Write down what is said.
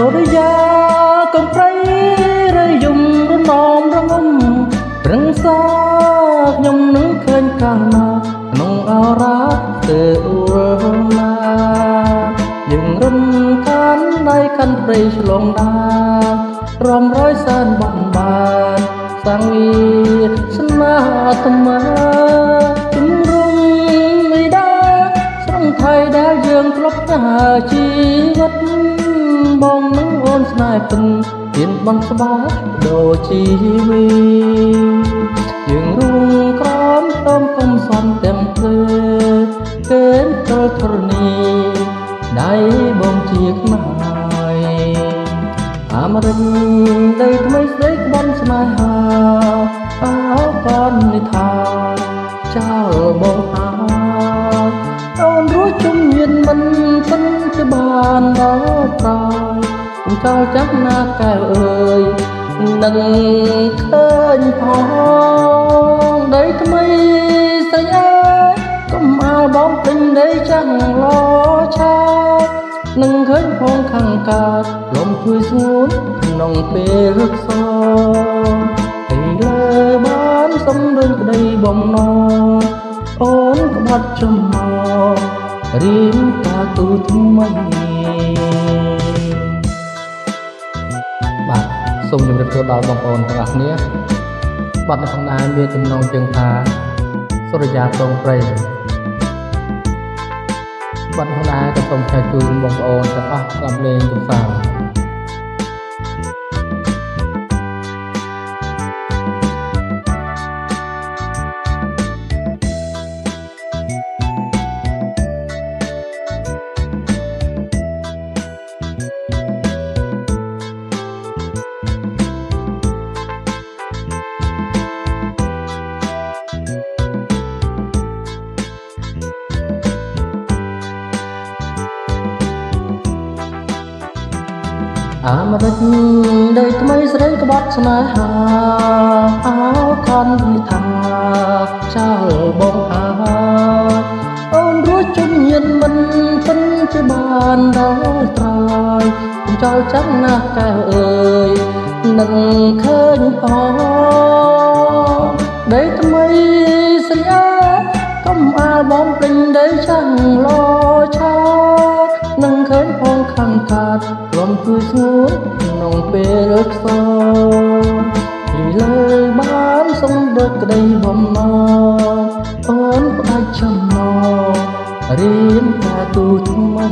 សូរិយាកំប្រៃរយំរំដំរងំប្រឹងសាខ្ញុំនឹងឃើញកាលណាក្នុងអរ៉ាទៅអ៊ូរណាយើងរំខានដៃកាន់ព្រៃឆ្លងដារំរយសែនបន់បានសាំងវីស្នេហ៍អាត្មាជំរុំមីដាស្រងថៃដែលយើងធ្លាប់ស្នេហ៍ជីវិតបងនឹងអូនស្នេហ៍ពិនហ៊ានបន់ស្បាដូចជីវីយើងរួមក្រំតមគុំសំទាំងព្រៃគេទល់ធរណីដៃបងជាខ្នើយអាមរិញដីថ្មីស្ដីក្បន់ស្នេហាអោកននិថាចោលបងអាអូនរួចជុំញៀនមិនពិនជាបានដល់ប្រោយចោលចាស់ណាកែវអើយនឹងឃើញផងដីថ្មីស្រីអើយកុំអាលបងពេញដីចាំងឡឆានឹងឃើញផងខាងកើតលំជួយស្ងួនក្នុងពេលរឹកសពីលើបានសំដូចក្តីបំណងអូនក្បត់ចំហរៀនតាទូថ្មីបាទសូមជម្រាបសួរដល់បងប្អូនទាំងអស់គ្នាបាត់នៅក្នុងដែរមានចំណងជើងថាសុរិយាតងព្រៃបាត់ក្នុងដែរក៏សូមចែកជូនបងប្អូនទាំងអស់ស្ដាប់លេងកំសាន្តអាមរិចដីថ្មីស្រីក្បត់ស្នេហាអោខននិថាចោលបងអាអូនរួចជុំញៀនមិនពិនជាបានដល់ត្រយចោលចាំងណាកែវអើយនឹងឃើញផងដីថ្មីស្រីអើកុំអាលបងពេញដីចាំងឡឆានឹងឃើញផងខាងកើតលំជួយស្ងួនក្នុងពេលខ្សោពីលើបានសំដូចក្តីបំណងអូនផ្ដាច់ចំហរៀនតាទូថ្មី